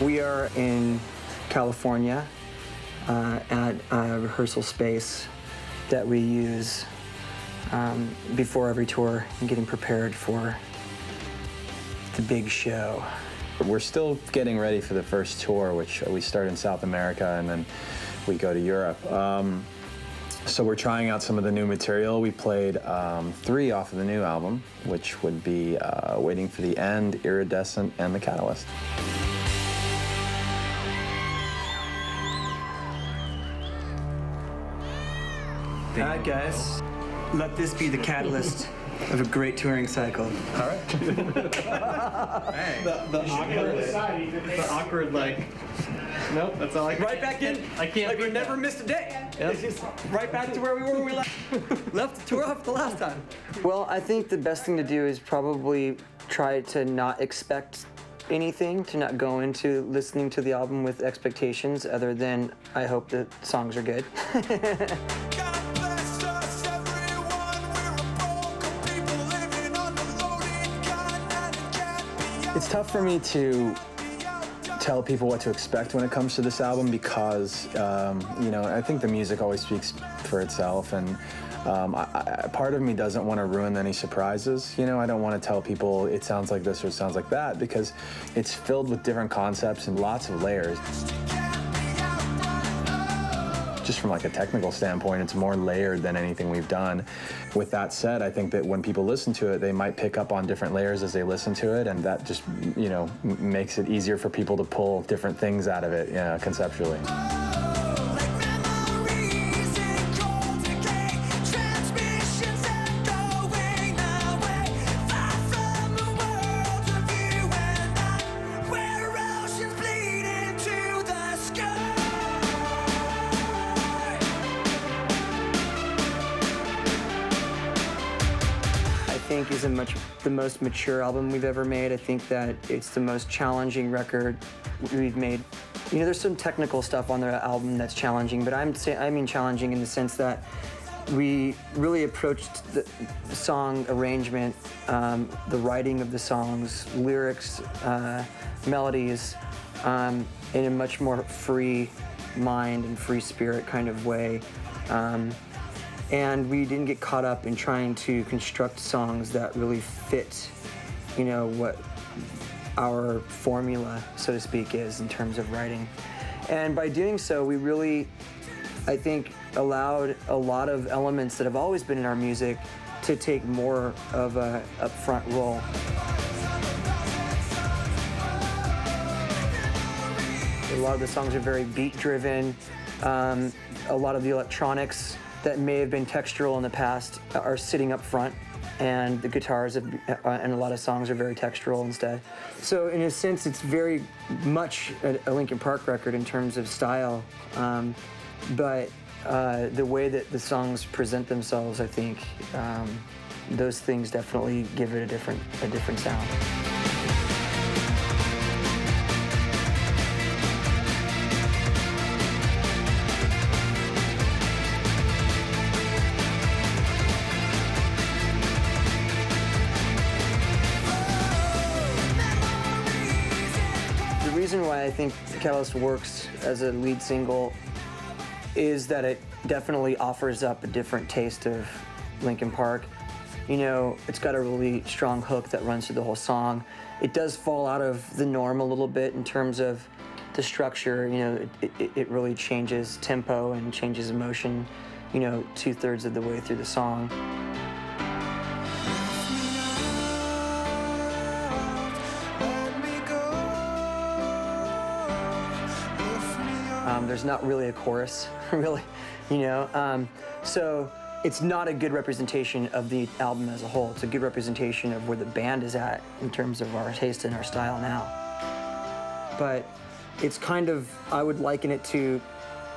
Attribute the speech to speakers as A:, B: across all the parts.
A: We are in California at a rehearsal space that we use before every tour and getting prepared for the big show.
B: We're still getting ready for the first tour, which we start in South America and then we go to Europe. So we're trying out some of the new material. We played 3 off of the new album, which would be Waiting for the End, Iridescent, and The Catalyst.
A: All right, guys. Let this be the catalyst of a great touring cycle.
B: All right.
C: The awkward, like, nope, that's all I can.
A: Right back in.
C: I can't.
A: Like we never missed a day.
C: Yep.
A: It's just right back to where we were when we left the tour off the last time. Well, I think the best thing to do is probably try to not expect anything, to not go into listening to the album with expectations other than I hope the songs are good.
B: It's tough for me to tell people what to expect when it comes to this album because, you know, I think the music always speaks for itself, and part of me doesn't want to ruin any surprises. You know, I don't want to tell people it sounds like this or it sounds like that because it's filled with different concepts and lots of layers. Just from like a technical standpoint, it's more layered than anything we've done. With that said, I think that when people listen to it, they might pick up on different layers as they listen to it, and that just, you know, makes it easier for people to pull different things out of it, you know, conceptually.
A: I think is the most mature album we've ever made. I think that it's the most challenging record we've made. You know, there's some technical stuff on the album that's challenging, but I mean challenging in the sense that we really approached the song arrangement, the writing of the songs, lyrics, melodies, in a much more free mind and free spirit kind of way. And we didn't get caught up in trying to construct songs that really fit, you know, what our formula, so to speak, is in terms of writing. And by doing so, we really, I think, allowed a lot of elements that have always been in our music to take more of a upfront role. A lot of the songs are very beat-driven. A lot of the electronics that may have been textural in the past are sitting up front, and the guitars and a lot of songs are very textural instead. So in a sense, it's very much a Linkin Park record in terms of style, but the way that the songs present themselves, I think, those things definitely give it a different sound. The reason why I think The Catalyst works as a lead single is that it definitely offers up a different taste of Linkin Park. You know, it's got a really strong hook that runs through the whole song. It does fall out of the norm a little bit in terms of the structure. You know, it really changes tempo and changes emotion, you know, 2/3 of the way through the song. There's not really a chorus, really, you know. So it's not a good representation of the album as a whole. It's a good representation of where the band is at in terms of our taste and our style now. But it's kind of, I would liken it to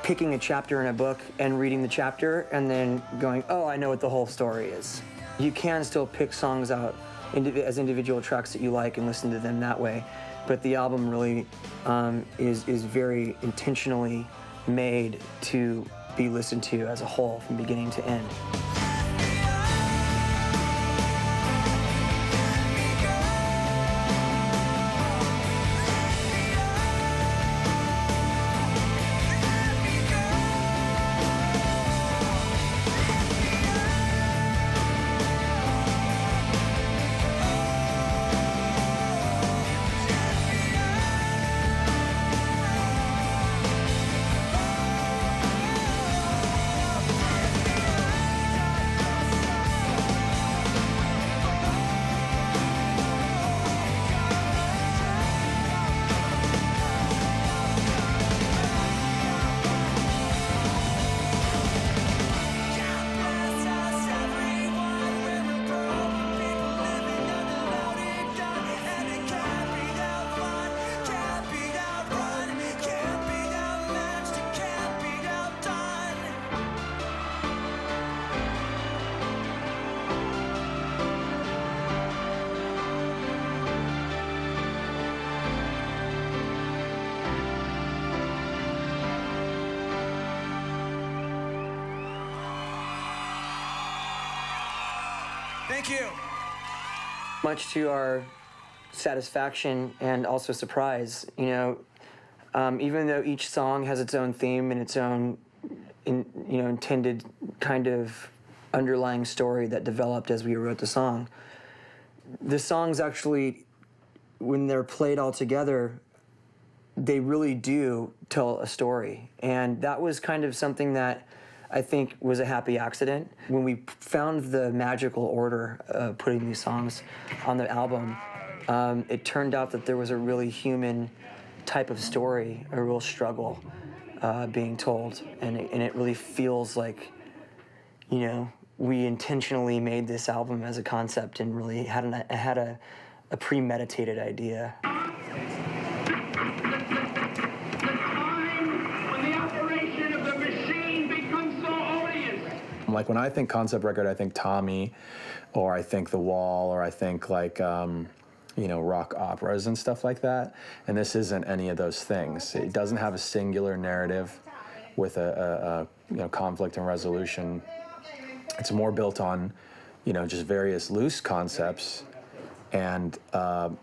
A: picking a chapter in a book and reading the chapter and then going, oh, I know what the whole story is. You can still pick songs out as individual tracks that you like and listen to them that way. But the album really is very intentionally made to be listened to as a whole from beginning to end.
D: Thank you.
A: Much to our satisfaction and also surprise, you know, even though each song has its own theme and its own, intended kind of underlying story that developed as we wrote the song, the songs actually, when they're played all together, they really do tell a story. And that was kind of something that I think was a happy accident. When we found the magical order of putting these songs on the album, it turned out that there was a really human type of story, a real struggle being told. And it really feels like, you know, we intentionally made this album as a concept and really had a premeditated idea.
B: Like when I think concept record, I think Tommy, or I think The Wall, or I think like, rock operas and stuff like that. And this isn't any of those things. It doesn't have a singular narrative with a conflict and resolution. It's more built on, just various loose concepts, and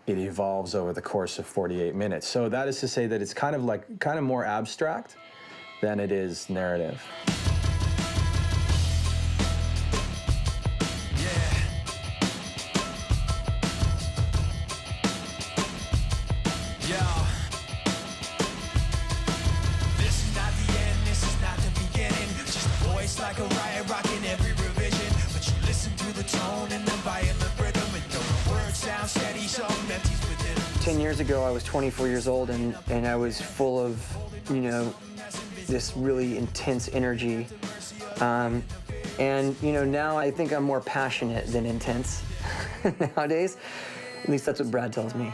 B: it evolves over the course of 48 minutes. So that is to say that it's kind of more abstract than it is narrative.
D: Like a riot rocking every revision, but you listen to the tone and the violent rhythm, and the words sound steady, so empties within.
A: 10 years ago, I was 24 years old, and I was full of, this really intense energy. And, now I think I'm more passionate than intense nowadays. At least that's what Brad tells me.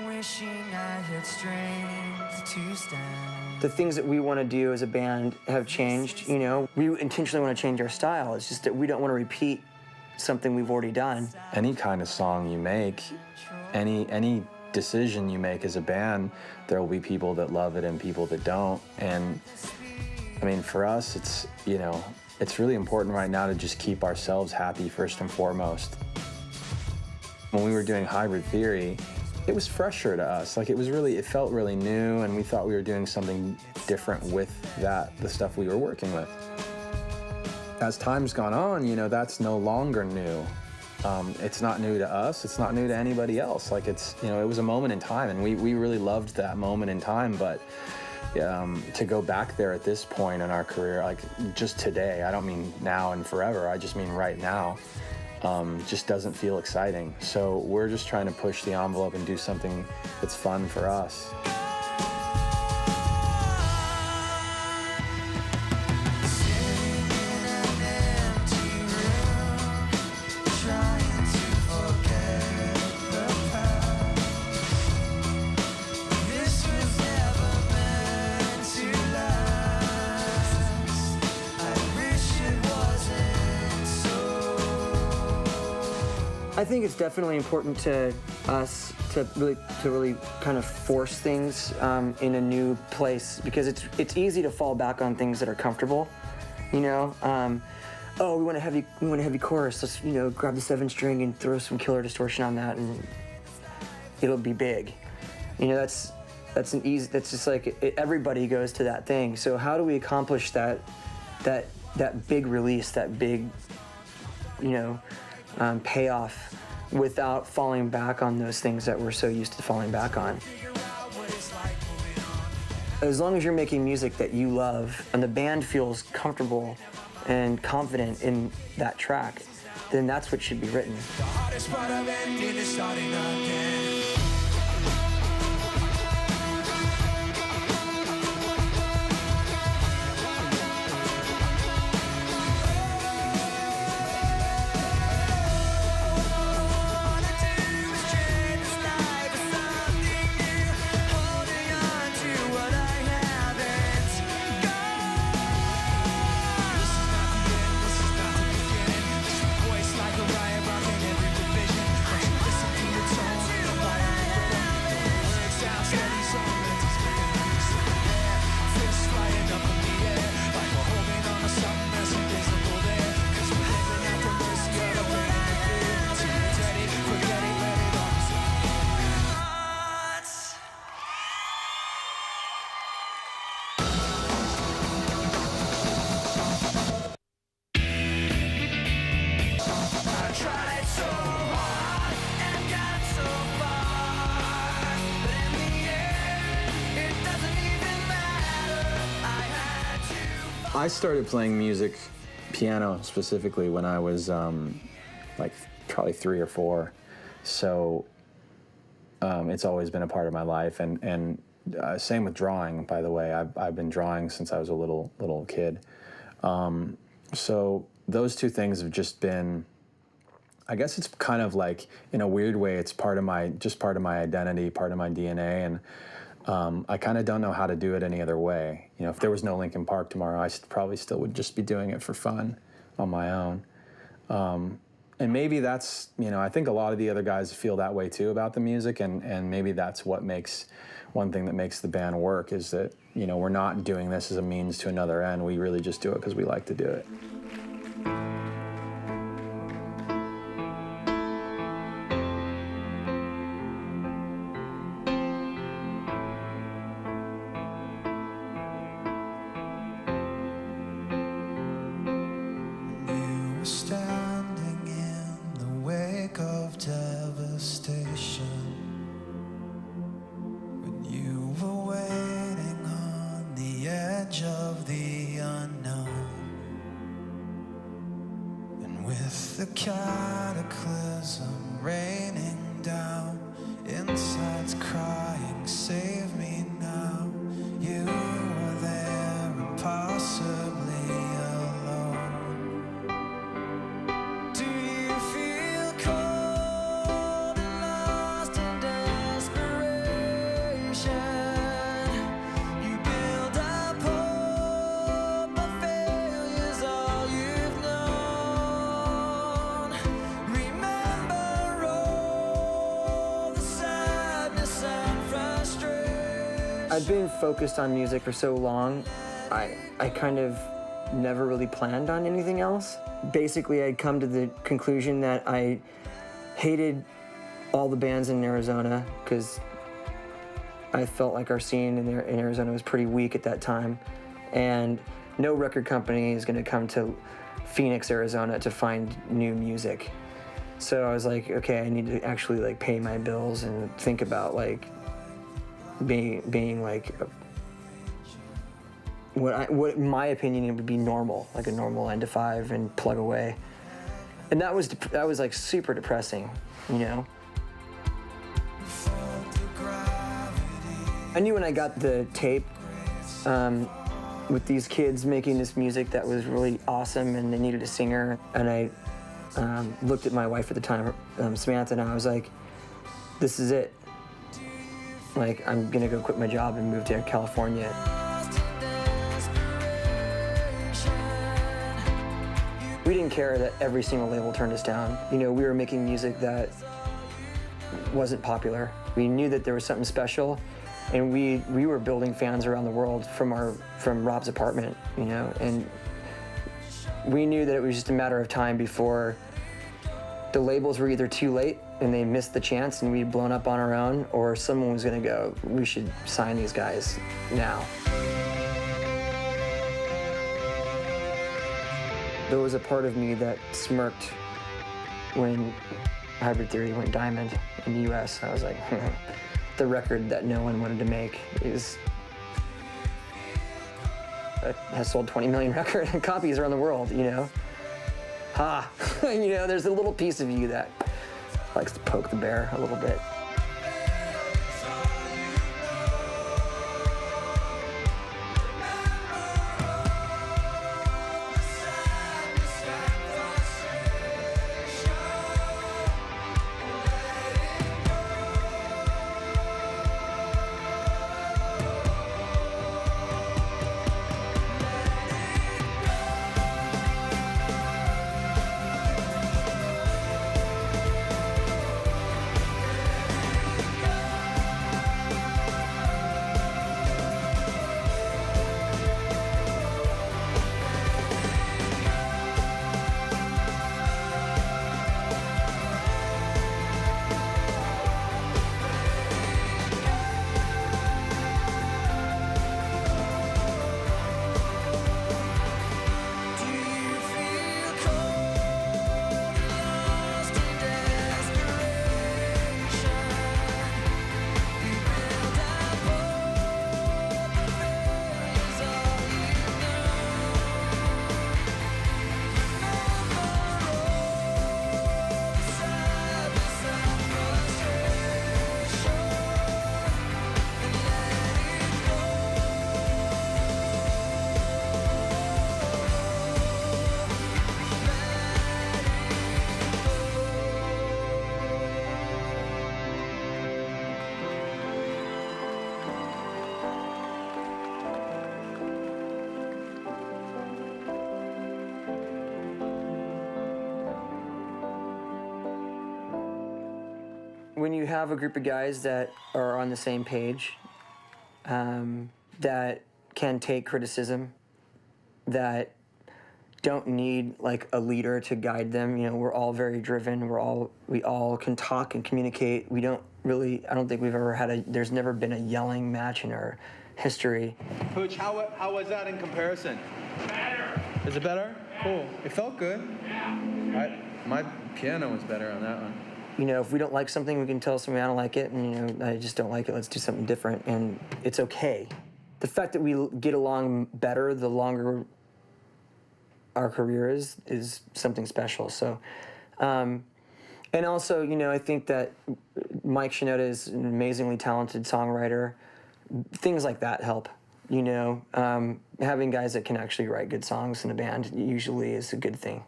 D: Wishing I had strength to stand.
A: The things that we want to do as a band have changed, We intentionally want to change our style. It's just that we don't want to repeat something we've already done.
B: Any kind of song you make, any decision you make as a band, there will be people that love it and people that don't. And I mean, for us, it's really important right now to just keep ourselves happy first and foremost. When we were doing Hybrid Theory, it was fresher to us. Like it felt really new, and we thought we were doing something different with the stuff we were working with. As time's gone on, that's no longer new. It's not new to us, it's not new to anybody else. Like it was a moment in time, and we really loved that moment in time, but to go back there at this point in our career, like just today, I don't mean now and forever, I just mean right now, just doesn't feel exciting. So we're just trying to push the envelope and do something that's fun for us.
A: I think it's definitely important to us to really kind of force things in a new place, because it's easy to fall back on things that are comfortable, Oh, we want a heavy chorus. Let's grab the 7-string and throw some killer distortion on that, and it'll be big. That's just like everybody goes to that thing. So how do we accomplish that big release, that big payoff, without falling back on those things that we're so used to falling back on? As long as you're making music that you love and the band feels comfortable and confident in that track, then that's what should be written.
D: The hardest part of ending is starting again.
B: I started playing music, piano specifically, when I was like probably 3 or 4. So it's always been a part of my life, and same with drawing. By the way, I've been drawing since I was a little kid. So those two things have just been, I guess it's kind of like, in a weird way, it's part of my identity, part of my DNA, and I kind of don't know how to do it any other way. You know, if there was no Linkin Park tomorrow, I probably still would just be doing it for fun on my own. And maybe that's, you know, I think a lot of the other guys feel that way too about the music, and maybe that's what makes, one thing that makes the band work is that, you know, we're not doing this as a means to another end. We really just do it because we like to do it.
D: Standing in the wake of devastation, when you were waiting on the edge of the unknown, and with the cataclysm raining down, insides crying, save me now. You were there, impossibly alone.
A: I've been focused on music for so long, I kind of never really planned on anything else. Basically, I'd come to the conclusion that I hated all the bands in Arizona because I felt like our scene in Arizona was pretty weak at that time, and no record company is going to come to Phoenix, Arizona to find new music. So I was like, okay, I need to actually like pay my bills and think about like being like what in my opinion would be normal, like a normal 9 to 5 and plug away. And that was like super depressing, you know. I knew when I got the tape with these kids making this music that was really awesome, and they needed a singer, and I looked at my wife at the time, Samantha, and I was like, this is it. Like, I'm gonna go quit my job and move to California. We didn't care that every single label turned us down. You know, we were making music that wasn't popular. We knew that there was something special, and we were building fans around the world from Rob's apartment, you know, and we knew that it was just a matter of time before the labels were either too late and they missed the chance and we'd blown up on our own, or someone was gonna go, we should sign these guys now. There was a part of me that smirked when Hybrid Theory went diamond in the US. I was like, the record that no one wanted to make has sold 20 million copies around the world, you know? Ha! You know, there's a little piece of you that likes to poke the bear a little bit. when you have a group of guys that are on the same page, that can take criticism, that don't need like a leader to guide them. You know, we're all very driven. We all can talk and communicate. We don't really. I don't think we've ever had there's never been a yelling match in our history.
E: Pooch, how was that in comparison?
C: Better.
E: Is it better? Cool. It felt good. Yeah. My piano was better on that one.
A: You know, if we don't like something, we can tell somebody I don't like it, and you know, I just don't like it. Let's do something different, and it's okay. The fact that we get along better the longer our career is something special. So, and also, you know, I think that Mike Shinoda is an amazingly talented songwriter. Things like that help. You know, having guys that can actually write good songs in a band usually is a good thing.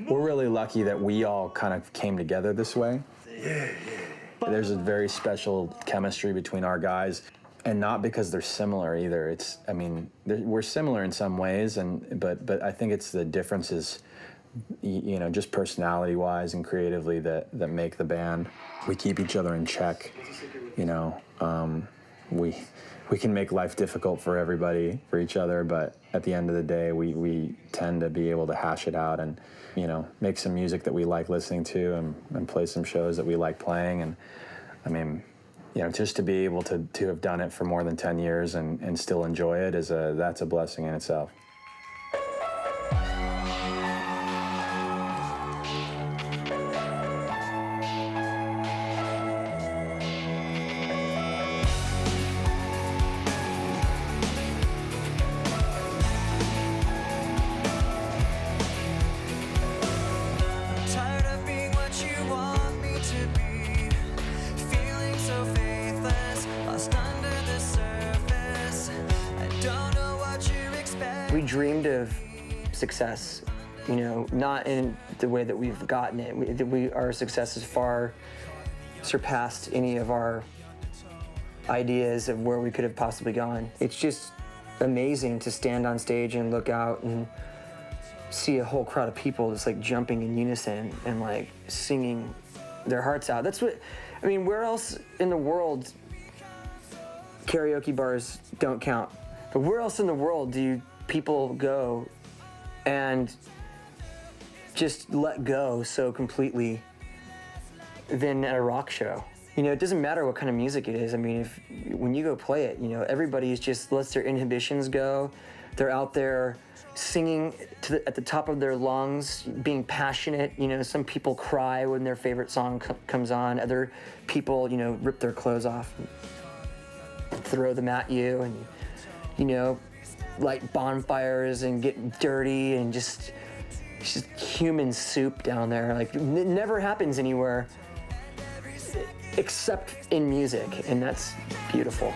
B: We're really lucky that we all kind of came together this way. There's a very special chemistry between our guys, and not because they're similar either. I mean, we're similar in some ways, but I think it's the differences, you know, just personality-wise and creatively that make the band. We keep each other in check, you know. We can make life difficult for everybody, for each other, but at the end of the day, we tend to be able to hash it out and, you know, make some music that we like listening to and play some shows that we like playing. And I mean, you know, just to be able to have done it for more than 10 years and still enjoy it that's a blessing in itself.
A: We dreamed of success, you know, not in the way that we've gotten it. Our success has far surpassed any of our ideas of where we could have possibly gone. It's just amazing to stand on stage and look out and see a whole crowd of people just like jumping in unison and like singing their hearts out. That's what, I mean, where else in the world, karaoke bars don't count, but where else in the world do people go and just let go so completely than at a rock show? You know, it doesn't matter what kind of music it is. I mean, when you go play it, you know, everybody just lets their inhibitions go. They're out there singing at the top of their lungs, being passionate. You know, some people cry when their favorite song comes on. Other people, you know, rip their clothes off and throw them at you, and, you know, light bonfires and get dirty and just human soup down there. Like, it never happens anywhere except in music, and that's beautiful.